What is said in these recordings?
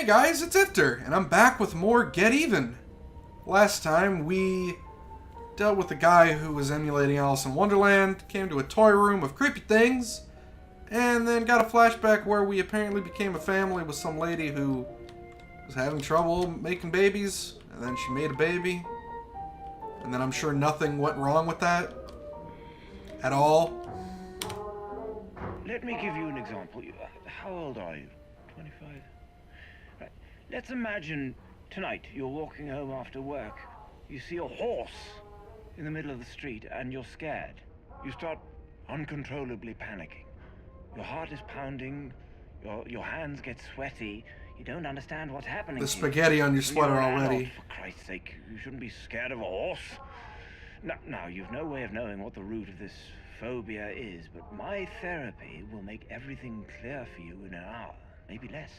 Hey guys, it's Ifter, and I'm back with more Get Even. Last time we dealt with a guy who was emulating Alice in Wonderland, came to a toy room of creepy things, and then got a flashback where we apparently became a family with some lady who was having trouble making babies, and then she made a baby, and then I'm sure nothing went wrong with that at all. Let me give you an example. How old are you? 25? Right. Let's imagine tonight you're walking home after work. You see a horse in the middle of the street and you're scared. You start uncontrollably panicking. Your heart is pounding, your hands get sweaty. You don't understand what's happening. The spaghetti on your sweater already. For Christ's sake, you shouldn't be scared of a horse. Now, you've no way of knowing what the root of this phobia is, but my therapy will make everything clear for you in an hour, maybe less.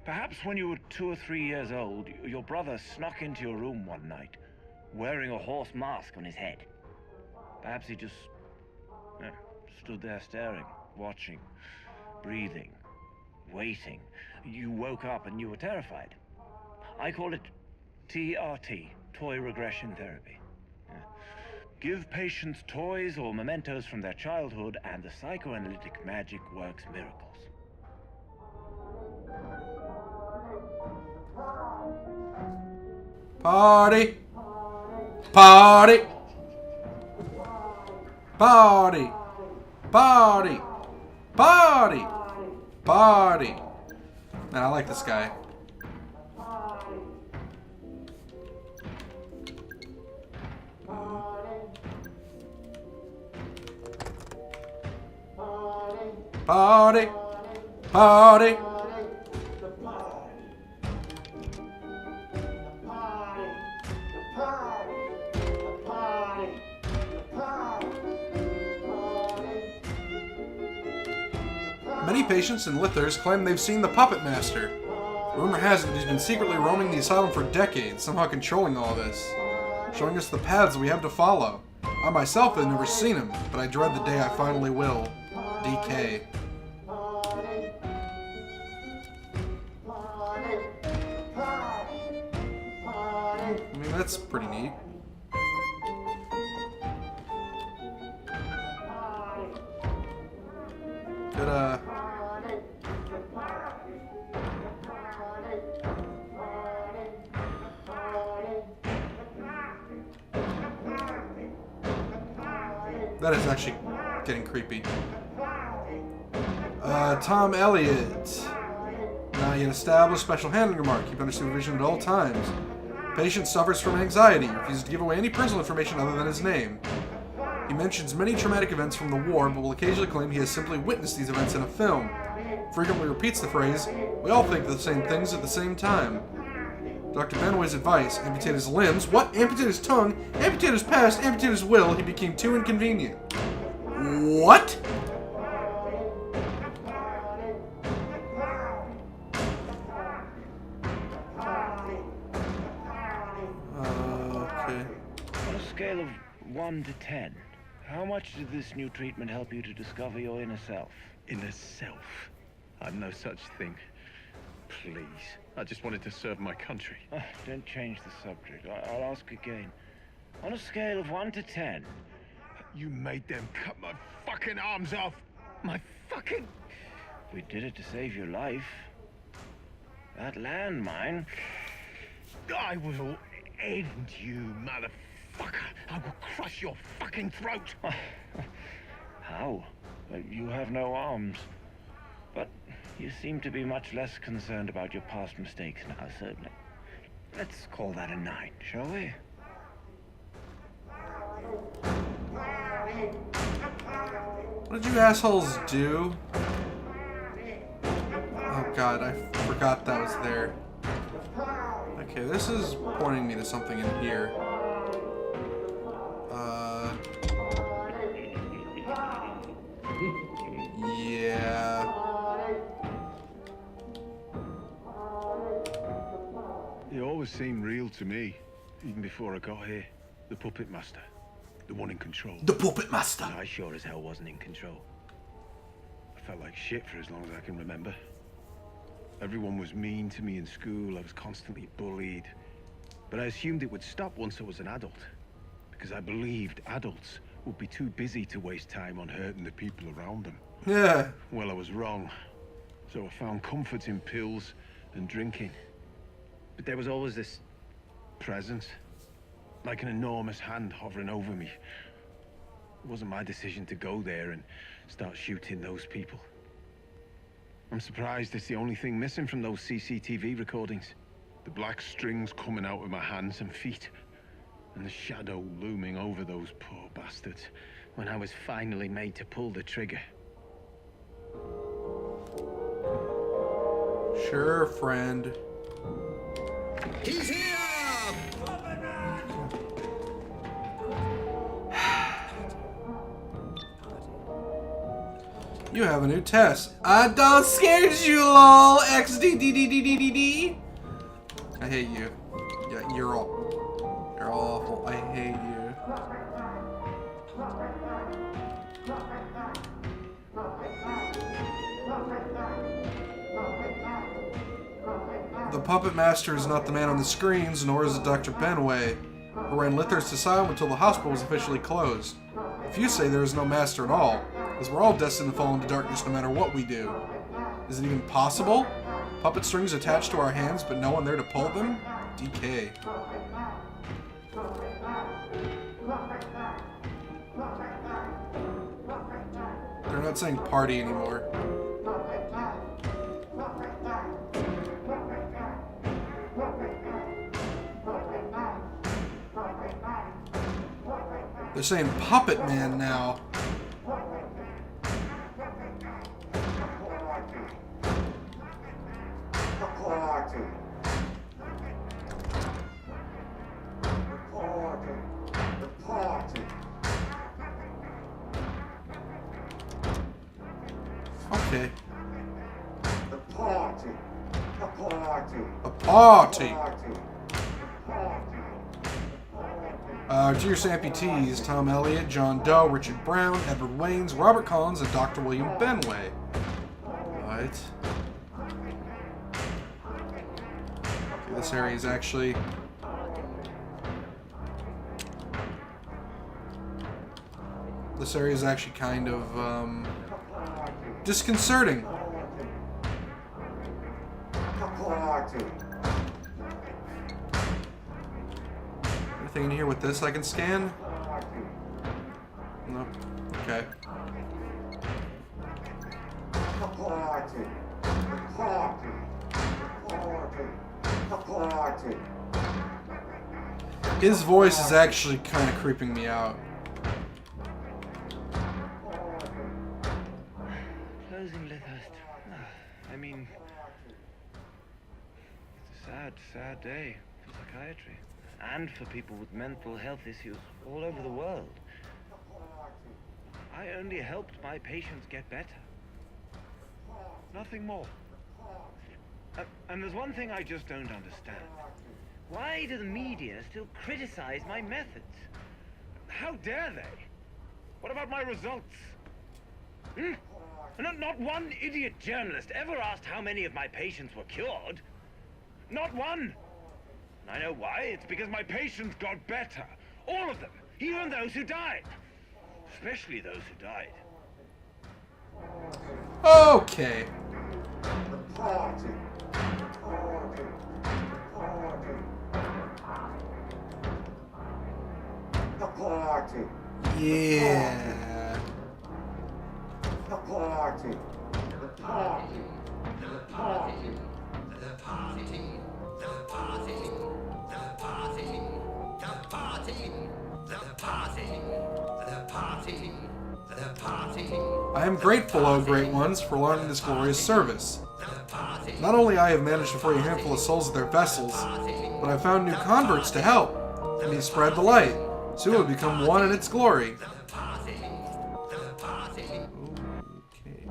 Perhaps when you were 2 or 3 years old, your brother snuck into your room one night, wearing a horse mask on his head. Perhaps he just stood there staring, watching, breathing, waiting. You woke up and you were terrified. I call it TRT, Toy Regression Therapy. Give patients toys or mementos from their childhood, and the psychoanalytic magic works miracles. Party! Party! Party! Party! Party! Party! Man, I like this guy. Party! Party! Many patients and Lithers claim they've seen the Puppet Master. Rumor has it that he's been secretly roaming the asylum for decades, somehow controlling all this, showing us the paths we have to follow. I myself have never seen him, but I dread the day I finally will. DK. I mean, that's pretty neat. Good, that is actually getting creepy. Tom Elliott. Not yet established. Special handling remark. Keep under supervision at all times. Patient suffers from anxiety. Refuses to give away any personal information other than his name. He mentions many traumatic events from the war, but will occasionally claim he has simply witnessed these events in a film. Frequently repeats the phrase, "We all think the same things at the same time." Dr. Benway's advice, amputate his limbs. What? Amputate his tongue? Amputate his past? Amputate his will? He became too inconvenient. What? Okay. On a scale of 1 to 10, how much did this new treatment help you to discover your inner self? Inner self? I've no such thing. Please. I just wanted to serve my country. Don't change the subject. I'll ask again. On a scale of 1 to 10... You made them cut my fucking arms off! My fucking... We did it to save your life. That landmine... I will end you, motherfucker! I will crush your fucking throat! How? You have no arms. But you seem to be much less concerned about your past mistakes now, certainly. Let's call that a 9, shall we? What did you assholes do? Oh god, I forgot that was there. Okay, this is pointing me to something in here. Yeah. You always seemed real to me, even before I got here. The Puppet Master. The one in control. The Puppet Master! I sure as hell wasn't in control. I felt like shit for as long as I can remember. Everyone was mean to me in school. I was constantly bullied. But I assumed it would stop once I was an adult. Because I believed adults would be too busy to waste time on hurting the people around them. Yeah. Well, I was wrong. So I found comfort in pills and drinking. But there was always this presence. Like an enormous hand hovering over me. It wasn't my decision to go there and start shooting those people. I'm surprised it's the only thing missing from those CCTV recordings. The black strings coming out of my hands and feet. And the shadow looming over those poor bastards when I was finally made to pull the trigger. Sure, friend. He's here! You have a new test. I don't scared you, lol. XDDDDDD. I hate you. Yeah, you're awful. I hate you. The puppet master is not the man on the screens, nor is it Dr. Benway, who ran Lithurst Asylum until the hospital was officially closed. If you say there is no master at all, because we're all destined to fall into darkness no matter what we do. Is it even possible? Puppet strings attached to our hands, but no one there to pull them? DK. They're not saying party anymore. They're saying Puppet Man now. Okay. A party. Dearest amputees, Tom Elliott, John Doe, Richard Brown, Edward Waynes, Robert Collins, and Dr. William Benway. Right. Okay, this area is actually... This area is actually kind of, disconcerting. Anything in here with this I can scan? No. Okay. His voice is actually kind of creeping me out. Closing Lithurst. I mean, it's a sad day for psychiatry. And for people with mental health issues all over the world. I only helped my patients get better. Nothing more. And there's one thing I just don't understand. Why do the media still criticize my methods? How dare they? What about my results? And not one idiot journalist ever asked how many of my patients were cured. Not one. I know why. It's because my patients got better. All of them. Even those who died. Especially those who died. Okay. Yeah. I am grateful, O great ones, for learning this glorious service. Not only I have managed to free a handful of souls of their vessels, but I found new converts to help, and he spread the light, so it would become one in its glory. Okay.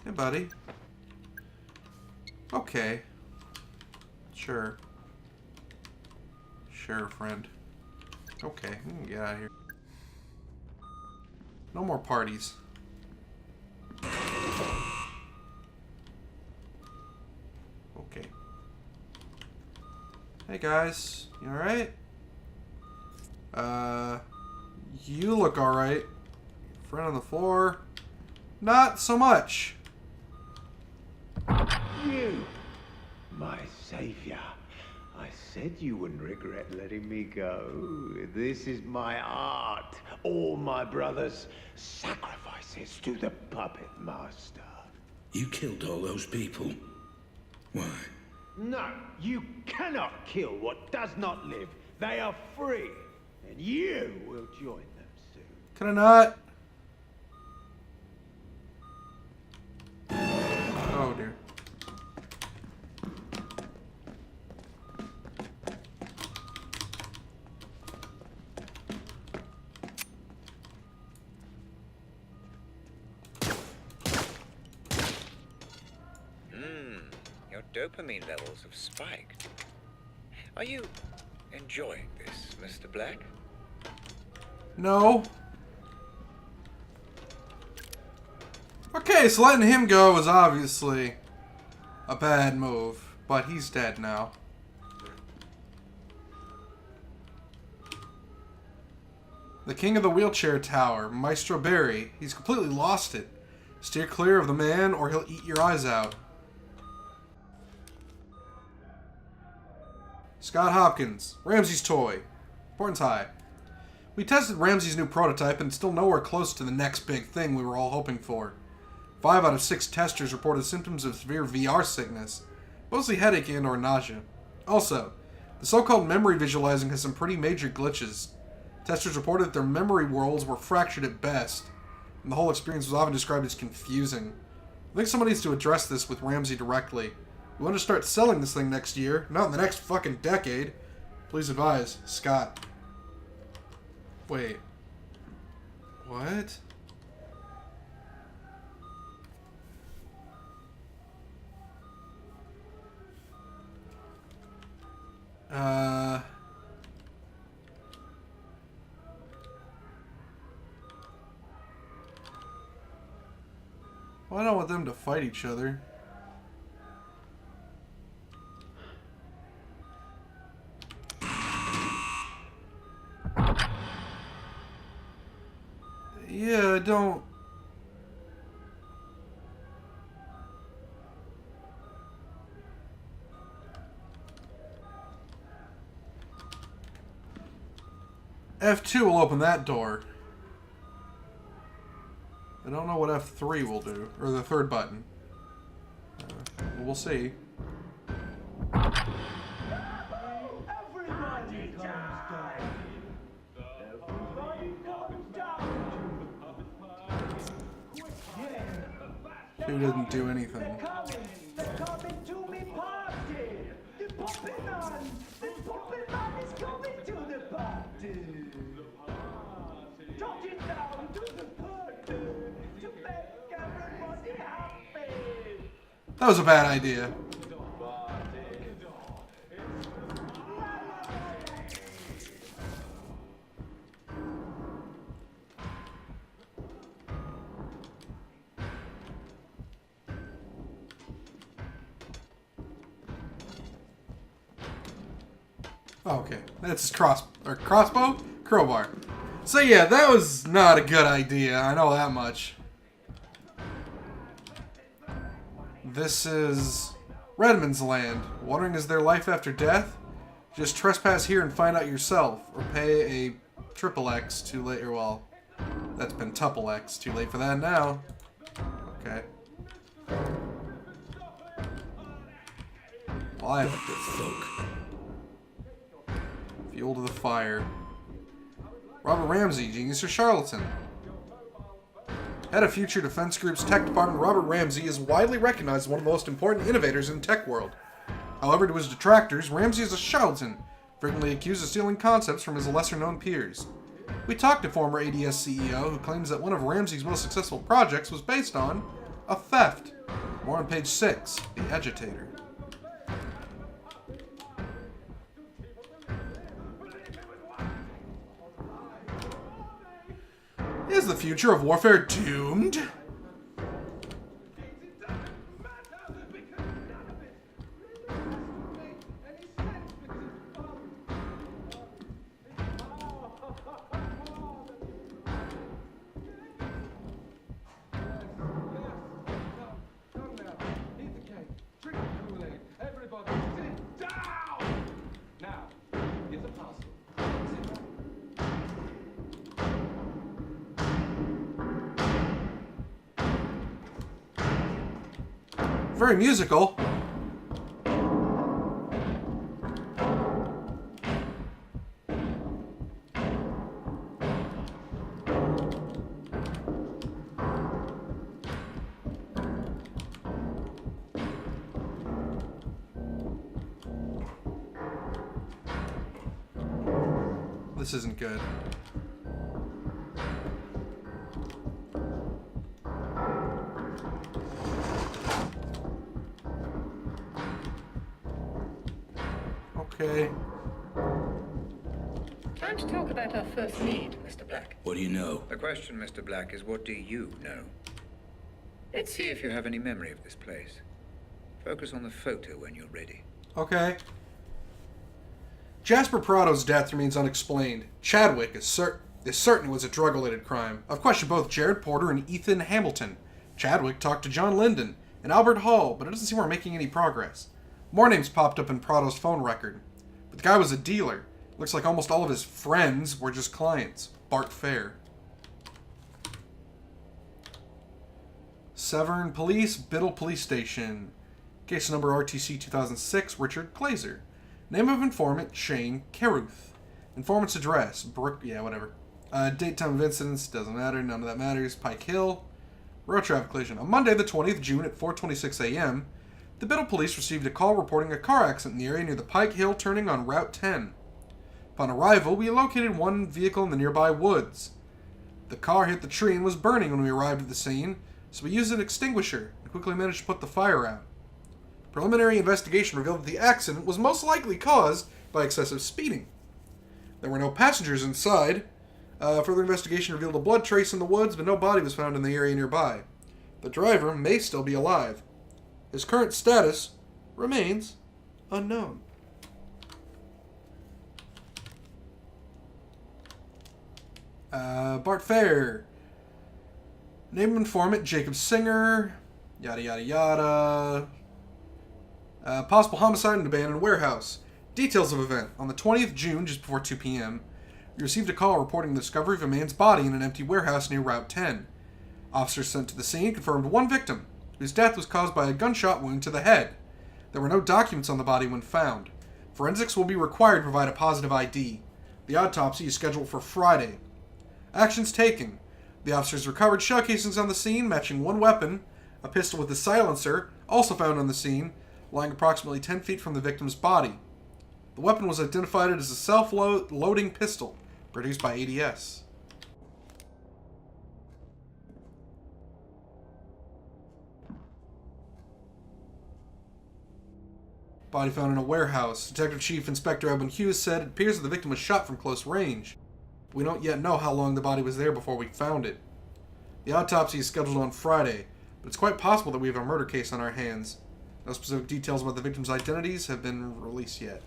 Hey, buddy. Okay. Sure. Sure, friend. Okay, we can get out of here. No more parties. Hey guys, you alright? You look alright. Friend on the floor. Not so much. You, my savior. I said you wouldn't regret letting me go. This is my art. All my brothers' sacrifices to the puppet master. You killed all those people. Why? No, you cannot kill what does not live. They are free, and you will join them soon. Can I not? Oh dear. Your dopamine levels have spiked. Are you enjoying this, Mr. Black? No. Okay, so letting him go was obviously a bad move, but he's dead now. The king of the wheelchair tower, Maestro Barry. He's completely lost it. Steer clear of the man or he'll eat your eyes out. Scott Hopkins, Ramsey's toy. Importance high. We tested Ramsey's new prototype and it's still nowhere close to the next big thing we were all hoping for. 5 out of 6 testers reported symptoms of severe VR sickness, mostly headache and or nausea. Also, the so-called memory visualizing has some pretty major glitches. Testers reported that their memory worlds were fractured at best, and the whole experience was often described as confusing. I think someone needs to address this with Ramsey directly. We want to start selling this thing next year, not in the next fucking decade. Please advise, Scott. Wait. What? Well, I don't want them to fight each other. Yeah, I don't... F2 will open that door. I don't know what F3 will do, or the third button. We'll see. Who didn't do anything? They're coming to me party. The puppet man is coming to the party. Drop it down to the party to make everybody happy. That was a bad idea. Oh, okay, that's his crossbow? Crowbar. So yeah, that was not a good idea, I know that much. This is Redmond's land. Wondering is there life after death? Just trespass here and find out yourself, or pay a triple X too late, or well, that's been tuple X, too late for that now. Okay. Well, I have Folk. fuel to the fire. Robert Ramsey, genius or charlatan? Head of Future Defense Group's tech department, Robert Ramsey is widely recognized as one of the most important innovators in the tech world. However, to his detractors, Ramsey is a charlatan, frequently accused of stealing concepts from his lesser-known peers. We talked to former ADS CEO who claims that one of Ramsey's most successful projects was based on a theft. More on page 6, The Agitator. Is the future of warfare doomed? Very musical. This isn't good. Okay. Time to talk about our first lead, Mr. Black. What do you know? The question, Mr. Black, is what do you know? Let's see if you have any memory of this place. Focus on the photo when you're ready. Okay. Jasper Prado's death remains unexplained. Chadwick is certain it was a drug-related crime. I've questioned both Jared Porter and Ethan Hamilton. Chadwick talked to John Linden and Albert Hall, but it doesn't seem we're making any progress. More names popped up in Prado's phone record. But the guy was a dealer. Looks like almost all of his friends were just clients. Bart Fair. Severn Police, Biddle Police Station. Case number RTC 2006, Richard Glazer. Name of informant, Shane Caruth. Informant's address, whatever. Date, time of incidents, doesn't matter, none of that matters. Pike Hill. Road traffic collision. On Monday, the 20th June at 4:26 a.m., the Biddle Police received a call reporting a car accident in the area near the Pike Hill turning on Route 10. Upon arrival, we located one vehicle in the nearby woods. The car hit the tree and was burning when we arrived at the scene, so we used an extinguisher and quickly managed to put the fire out. Preliminary investigation revealed that the accident was most likely caused by excessive speeding. There were no passengers inside. Further investigation revealed a blood trace in the woods, but no body was found in the area nearby. The driver may still be alive. His current status remains unknown. Bart Fair. Name of informant, Jacob Singer. Yada, yada, yada. Possible homicide in an abandoned warehouse. Details of event. On the 20th June, just before 2 p.m., we received a call reporting the discovery of a man's body in an empty warehouse near Route 10. Officers sent to the scene confirmed one victim, whose death was caused by a gunshot wound to the head. There were no documents on the body when found. Forensics will be required to provide a positive ID. The autopsy is scheduled for Friday. Actions taken. The officers recovered shell casings on the scene, matching one weapon, a pistol with a silencer, also found on the scene, lying approximately 10 feet from the victim's body. The weapon was identified as a self-loading pistol, produced by ADS. Body found in a warehouse. Detective Chief Inspector Edwin Hughes said it appears that the victim was shot from close range. We don't yet know how long the body was there before we found it. The autopsy is scheduled on Friday, but it's quite possible that we have a murder case on our hands. No specific details about the victims' identities have been released yet.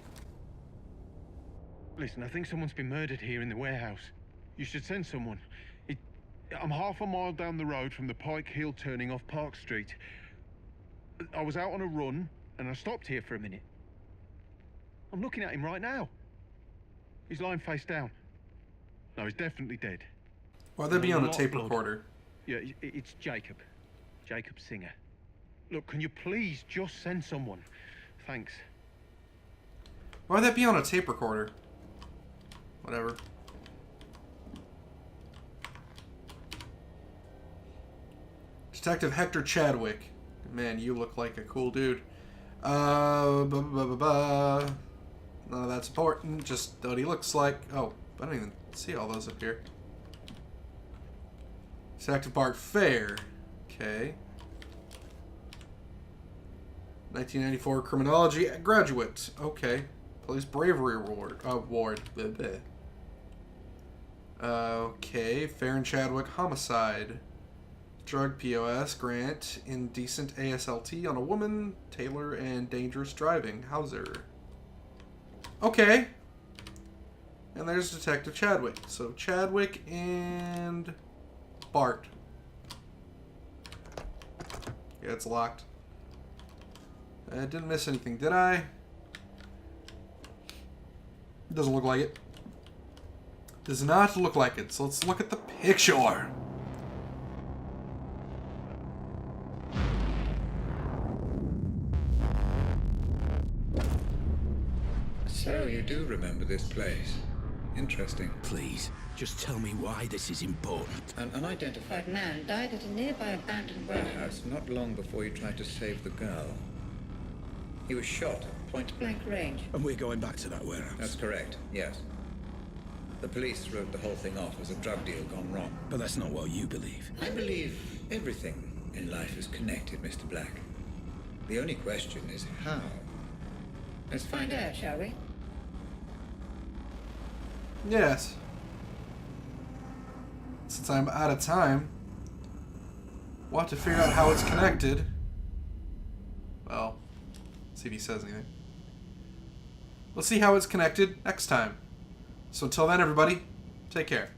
Listen, I think someone's been murdered here in the warehouse. You should send someone. I'm half a mile down the road from the Pike Hill turning off Park Street. I was out on a run, and I stopped here for a minute. I'm looking at him right now. He's lying face down. No, he's definitely dead. Why'd they be on a tape recorder? Yeah, it's Jacob. Jacob Singer. Look, can you please just send someone? Thanks. Why'd that be on a tape recorder? Whatever. Detective Hector Chadwick. Man, you look like a cool dude. None of that's important. Just what he looks like. Oh, I don't even see all those up here. Detective Bart Fair. Okay. 1994 Criminology graduate. Okay. Police Bravery Award. Okay. Fair and Chadwick homicide. Drug POS grant. Indecent ASLT on a woman. Taylor and dangerous driving. Hauser. Okay. And there's Detective Chadwick. So Chadwick and Bart. Yeah, it's locked. I didn't miss anything, did I? Doesn't look like it. Does not look like it. So let's look at the picture. So you do remember this place. Interesting. Please, just tell me why this is important. An unidentified Man died at a nearby abandoned warehouse. warehouse not long before you tried to save the girl. He was shot at point blank. Blank range. And we're going back to that warehouse. That's correct, yes. The police wrote the whole thing off as a drug deal gone wrong. But that's not what you believe. I believe everything in life is connected, Mr. Black. The only question is how. Let's find out, shall we? Yes. Since I'm out of time, we'll have to figure out how it's connected. Well, see if he says anything. We'll see how it's connected next time. So until then, everybody, take care.